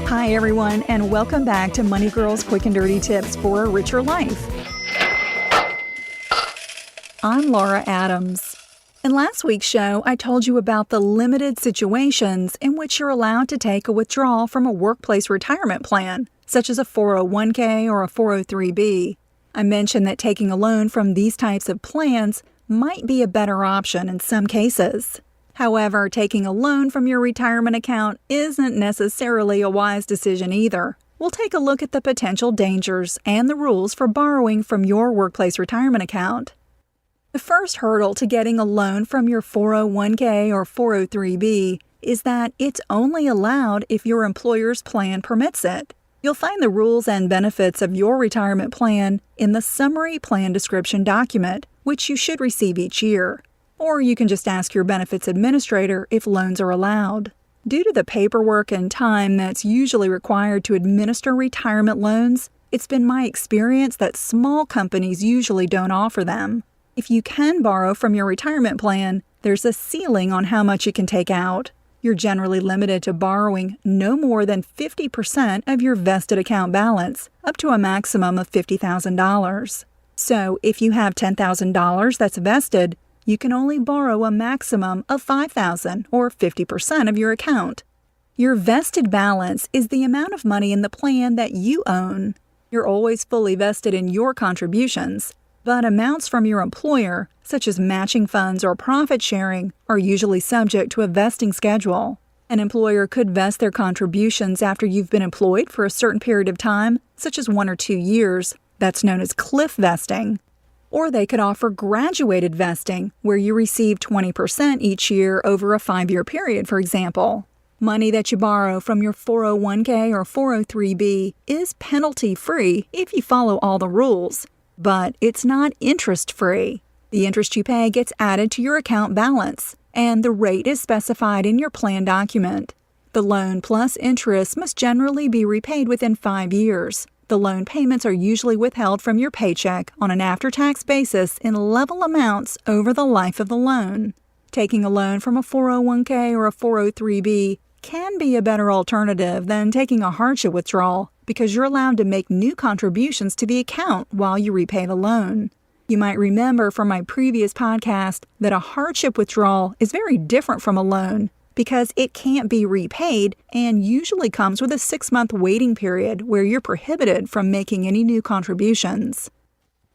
Hi, everyone, and welcome back to Money Girl's Quick and Dirty Tips for a Richer Life. I'm Laura Adams. In last week's show, I told you about the limited situations in which you're allowed to take a withdrawal from a workplace retirement plan, such as a 401k or a 403b. I mentioned that taking a loan from these types of plans might be a better option in some cases. However, taking a loan from your retirement account isn't necessarily a wise decision either. We'll take a look at the potential dangers and the rules for borrowing from your workplace retirement account. The first hurdle to getting a loan from your 401k or 403b is that it's only allowed if your employer's plan permits it. You'll find the rules and benefits of your retirement plan in the Summary Plan Description document, which you should receive each year. Or you can just ask your benefits administrator if loans are allowed. Due to the paperwork and time that's usually required to administer retirement loans, it's been my experience that small companies usually don't offer them. If you can borrow from your retirement plan, there's a ceiling on how much you can take out. You're generally limited to borrowing no more than 50% of your vested account balance, up to a maximum of $50,000. So if you have $10,000 that's vested, you can only borrow a maximum of $5,000 or 50% of your account. Your vested balance is the amount of money in the plan that you own. You're always fully vested in your contributions, but amounts from your employer, such as matching funds or profit sharing, are usually subject to a vesting schedule. An employer could vest their contributions after you've been employed for a certain period of time, such as 1 or 2 years. That's known as cliff vesting. Or they could offer graduated vesting, where you receive 20% each year over a 5-year period, for example. Money that you borrow from your 401k or 403b is penalty-free if you follow all the rules, but it's not interest-free. The interest you pay gets added to your account balance, and the rate is specified in your plan document. The loan plus interest must generally be repaid within 5 years. The loan payments are usually withheld from your paycheck on an after-tax basis in level amounts over the life of the loan. Taking a loan from a 401k or a 403b can be a better alternative than taking a hardship withdrawal because you're allowed to make new contributions to the account while you repay the loan. You might remember from my previous podcast that a hardship withdrawal is very different from a loan, because it can't be repaid and usually comes with a 6-month waiting period where you're prohibited from making any new contributions.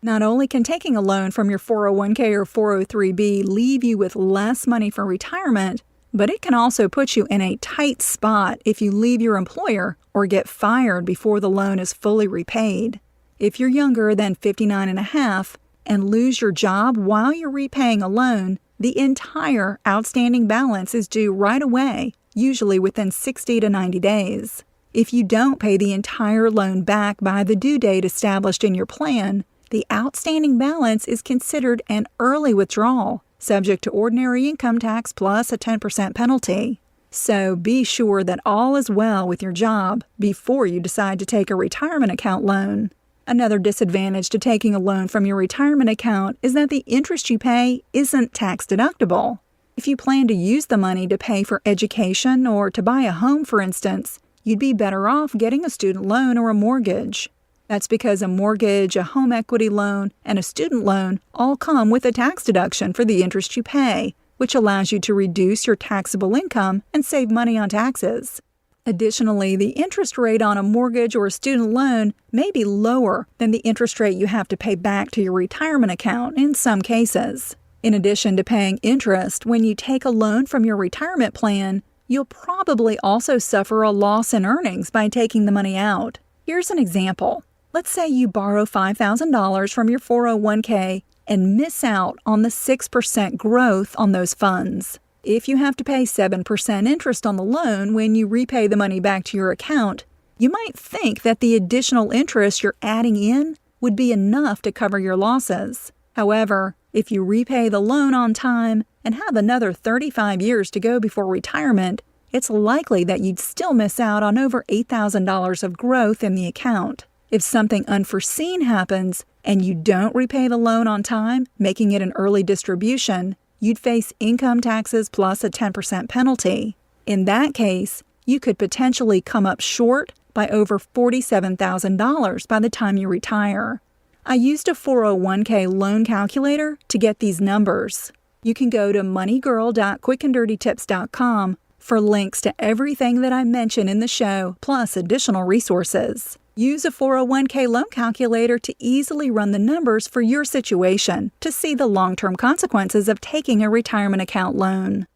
Not only can taking a loan from your 401k or 403b leave you with less money for retirement, but it can also put you in a tight spot if you leave your employer or get fired before the loan is fully repaid. If you're younger than 59 and a half and lose your job while you're repaying a loan, the entire outstanding balance is due right away, usually within 60 to 90 days. If you don't pay the entire loan back by the due date established in your plan, the outstanding balance is considered an early withdrawal, subject to ordinary income tax plus a 10% penalty. So be sure that all is well with your job before you decide to take a retirement account loan. Another disadvantage to taking a loan from your retirement account is that the interest you pay isn't tax deductible. If you plan to use the money to pay for education or to buy a home, for instance, you'd be better off getting a student loan or a mortgage. That's because a mortgage, a home equity loan, and a student loan all come with a tax deduction for the interest you pay, which allows you to reduce your taxable income and save money on taxes. Additionally, the interest rate on a mortgage or a student loan may be lower than the interest rate you have to pay back to your retirement account in some cases. In addition to paying interest, when you take a loan from your retirement plan, you'll probably also suffer a loss in earnings by taking the money out. Here's an example. Let's say you borrow $5,000 from your 401k and miss out on the 6% growth on those funds. If you have to pay 7% interest on the loan when you repay the money back to your account, you might think that the additional interest you're adding in would be enough to cover your losses. However, if you repay the loan on time and have another 35 years to go before retirement, it's likely that you'd still miss out on over $8,000 of growth in the account. If something unforeseen happens and you don't repay the loan on time, making it an early distribution, you'd face income taxes plus a 10% penalty. In that case, you could potentially come up short by over $47,000 by the time you retire. I used a 401k loan calculator to get these numbers. You can go to moneygirl.quickanddirtytips.com for links to everything that I mention in the show, plus additional resources. Use a 401k loan calculator to easily run the numbers for your situation to see the long-term consequences of taking a retirement account loan.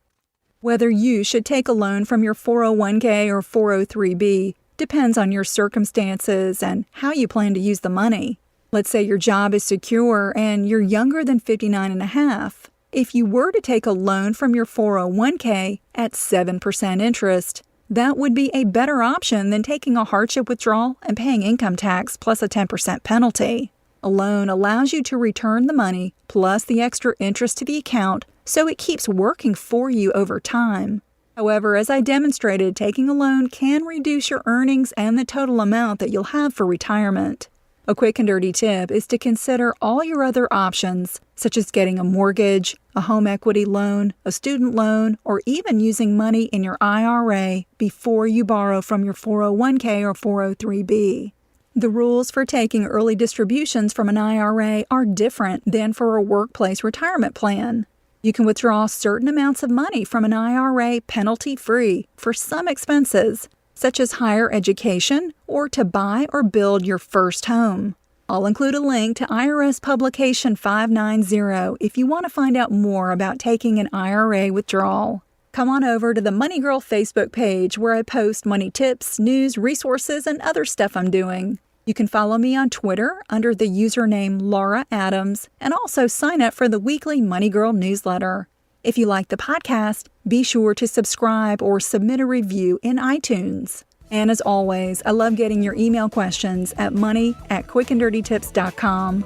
Whether you should take a loan from your 401k or 403b depends on your circumstances and how you plan to use the money. Let's say your job is secure and you're younger than 59 and a half. If you were to take a loan from your 401k at 7% interest, that would be a better option than taking a hardship withdrawal and paying income tax plus a 10% penalty. A loan allows you to return the money plus the extra interest to the account, so it keeps working for you over time. However, as I demonstrated, taking a loan can reduce your earnings and the total amount that you'll have for retirement. A quick and dirty tip is to consider all your other options, such as getting a mortgage, a home equity loan, a student loan, or even using money in your IRA before you borrow from your 401k or 403b. The rules for taking early distributions from an IRA are different than for a workplace retirement plan. You can withdraw certain amounts of money from an IRA penalty-free for some expenses, such as higher education or to buy or build your first home. I'll include a link to IRS Publication 590 if you want to find out more about taking an IRA withdrawal. Come on over to the Money Girl Facebook page where I post money tips, news, resources, and other stuff I'm doing. You can follow me on Twitter under the username Laura Adams and also sign up for the weekly Money Girl newsletter. If you like the podcast, be sure to subscribe or submit a review in iTunes. And as always, I love getting your email questions at money@quickanddirtytips.com.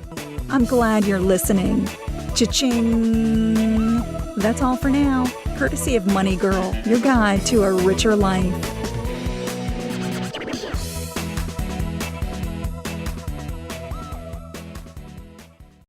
I'm glad you're listening. Cha-ching! That's all for now, courtesy of Money Girl, your guide to a richer life.